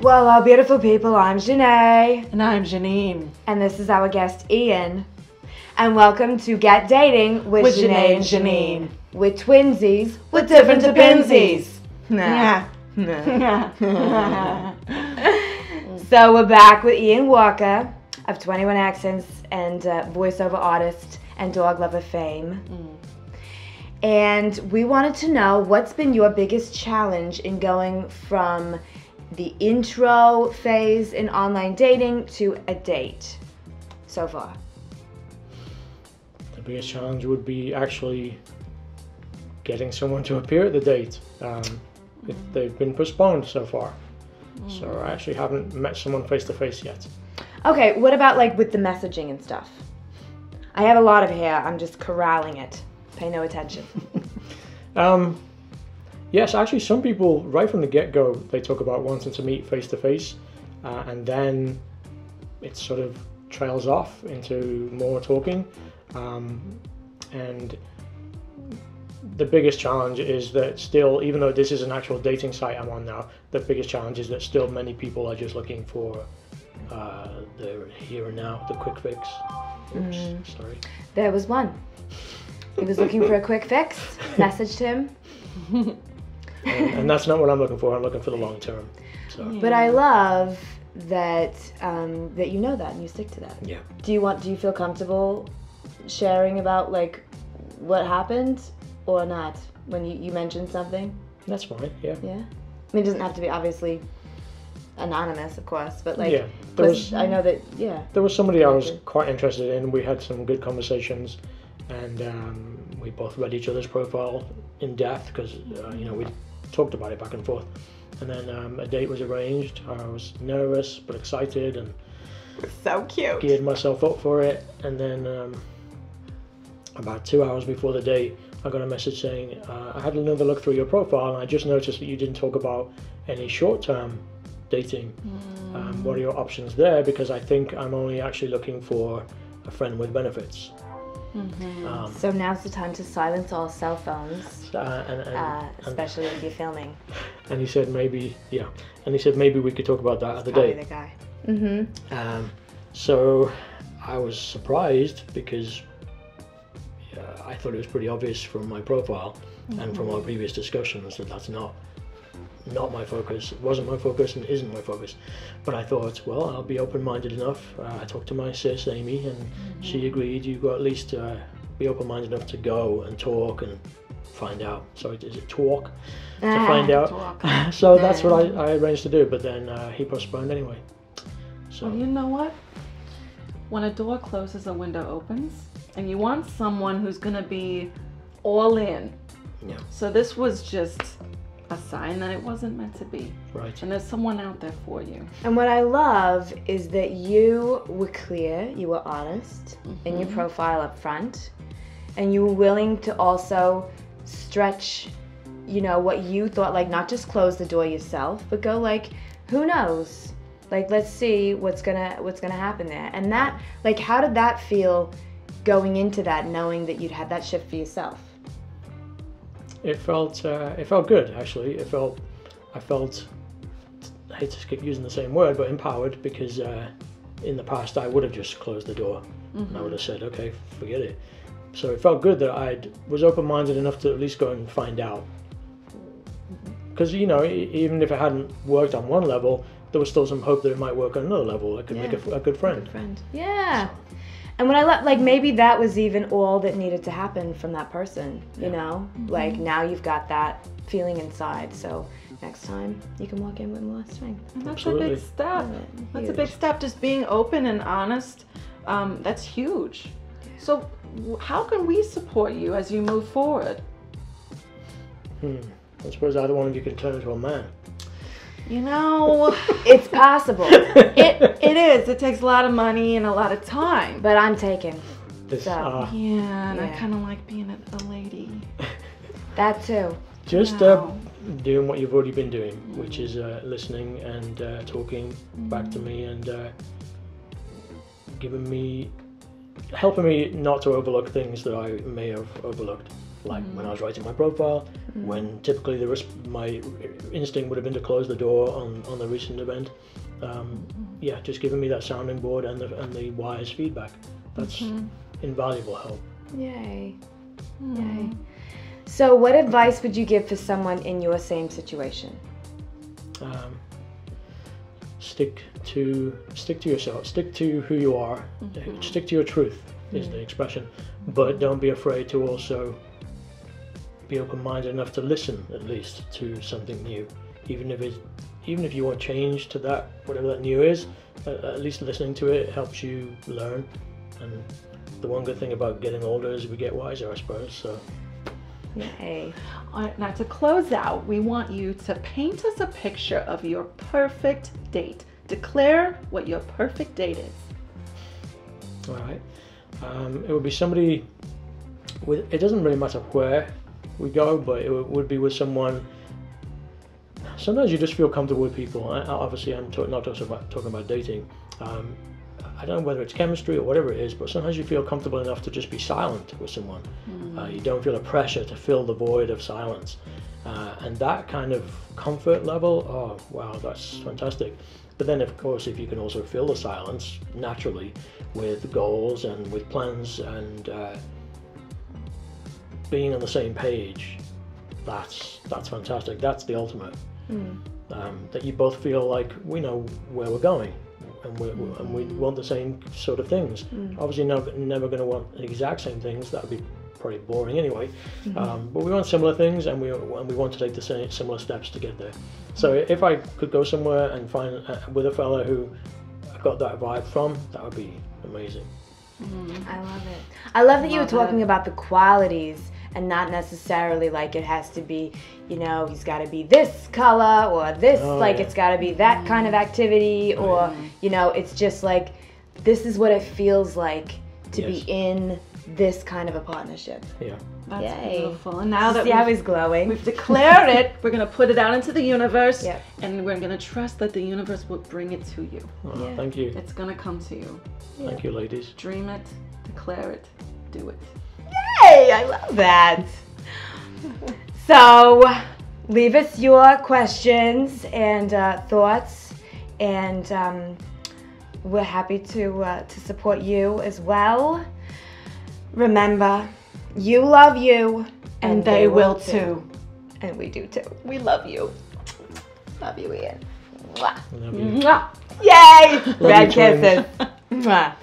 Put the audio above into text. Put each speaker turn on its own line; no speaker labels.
Well, beautiful people, I'm Janae.
And I'm Janeane.
And this is our guest, Ian. And welcome to Get Dating with Janae and Janeane. We're twinsies with different dependsies.
Nah.
So we're back with Ian Walker of 21 Accents and voiceover artist and dog lover fame. And we wanted to know what's been your biggest challenge in going from the intro phase in online dating to a date so far.
The biggest challenge would be actually getting someone to appear at the date. They've been postponed so far. So I actually haven't met someone face to face yet.
Okay, what about like with the messaging and stuff? I have a lot of hair, I'm just corralling it. Pay no attention.
Yes, actually some people right from the get-go, they talk about wanting to meet face to face, and then it sort of trails off into more talking. And the biggest challenge is that still, even though this is an actual dating site I'm on now, the biggest challenge is that still many people are just looking for the here and now, the quick fix. Oops, sorry.
There was one. He was looking for a quick fix, messaged him.
And that's not what I'm looking for. I'm looking for the long term. So.
But I love that that you know that and you stick to that.
Yeah.
Do you feel comfortable sharing about like what happened or not when you mentioned something?
That's fine. Yeah.
Yeah. I mean, it doesn't have to be obviously anonymous, of course, but like
yeah,
I know that
there was somebody I was quite interested in. We had some good conversations, and we both read each other's profile in depth because we talked about it back and forth. And then a date was arranged. I was nervous but excited and
so cute.
Geared myself up for it. And then about 2 hours before the date, I got a message saying, I had another look through your profile and I just noticed that you didn't talk about any short-term dating. What are your options there? Because I think I'm only actually looking for a friend with benefits.
So now's the time to silence all cell phones, especially if you're filming.
And he said maybe we could talk about that at the date.
The guy.
So I was surprised because I thought it was pretty obvious from my profile and from our previous discussions that that's not my focus. It wasn't my focus and isn't my focus. But I thought, well, I'll be open-minded enough. I talked to my sis, Amy, and she agreed. You got at least be open-minded enough to go and talk and find out. Sorry, is it talk? To find out. So that's what I arranged to do, but then he postponed anyway. So.
Well, you know what? When a door closes, a window opens, and you want someone who's going to be all in.
Yeah.
So this was just a sign that it wasn't meant to be.
Right.
And there's someone out there for you.
And what I love is that you were clear, you were honest in your profile up front, and you were willing to also stretch, what you thought, like not just close the door yourself, but go like, who knows? Like, let's see what's gonna happen there. And that, like, how did that feel going into that, knowing that you'd had that shift for yourself?
It felt good actually. I felt, I hate to keep using the same word, but empowered, because in the past I would have just closed the door and I would have said, okay, forget it. So it felt good that I was open-minded enough to at least go and find out. Because even if it hadn't worked on one level, there was still some hope that it might work on another level. I could make a good friend.
Yeah. And what I love, like maybe that was even all that needed to happen from that person, you know? Like now you've got that feeling inside, so next time you can walk in with more strength.
And that's
Absolutely.
a big step. That's a
Huge.
big step, just being open and honest. That's huge. So how can we support you as you move forward?
I suppose either one of you can turn into a man.
It's possible.
It is. It takes a lot of money and a lot of time.
But I'm taken.
Yeah, and I
Yeah.
kind of like being a lady.
That too.
Just
Wow.
doing what you've already been doing, which is listening and talking back to me and helping me not to overlook things that I may have overlooked. Like when I was writing my profile, when typically my instinct would have been to close the door on the recent event. Yeah, just giving me that sounding board and the wise feedback. That's invaluable help.
Yay. Yay. So what advice would you give for someone in your same situation?
Stick to yourself. Stick to who you are. Stick to your truth is the expression. But don't be afraid to also be open-minded enough to listen, at least, to something new. Even if you want change to that, whatever that new is, at least listening to it helps you learn. And the one good thing about getting older is we get wiser, I suppose. So.
Yay.
All right, now to close out, we want you to paint us a picture of your perfect date. Declare what your perfect date is.
All right. It would be somebody with, it doesn't really matter where we go, but it would be with someone. Sometimes you just feel comfortable with people. Obviously, I'm not talking about dating. I don't know whether it's chemistry or whatever it is, but sometimes you feel comfortable enough to just be silent with someone. You don't feel a pressure to fill the void of silence. And that kind of comfort level, oh wow, that's fantastic. But then of course, if you can also fill the silence naturally with goals and with plans and being on the same page, that's fantastic. That's the ultimate. That you both feel like we know where we're going. And we want the same sort of things. Obviously, never going to want the exact same things. That would be probably boring anyway. But we want similar things, and we want to take the same similar steps to get there. So if I could go somewhere and find with a fella who I got that vibe from, that would be amazing.
I love it. I love that you were talking about the qualities and not necessarily like it has to be, you know, he's got to be this color or this, it's got to be that kind of activity or, you know, it's just like, this is what it feels like to be in this kind of a partnership.
Yeah.
That's beautiful. And now that
see how he's glowing.
We've declared it, we're going to put it out into the universe and we're going to trust that the universe will bring it to you.
Oh, thank you.
It's going to come to you.
Thank you, ladies.
Dream it, declare it, do it.
Yay! I love that. So, leave us your questions and thoughts, and we're happy to support you as well. Remember, you love you,
and they will too.
And we do too.
We love you.
Love you, Ian. Mwah.
Love you.
Mwah.
Yay!
Love
Red
you, twins.
kisses. Mwah.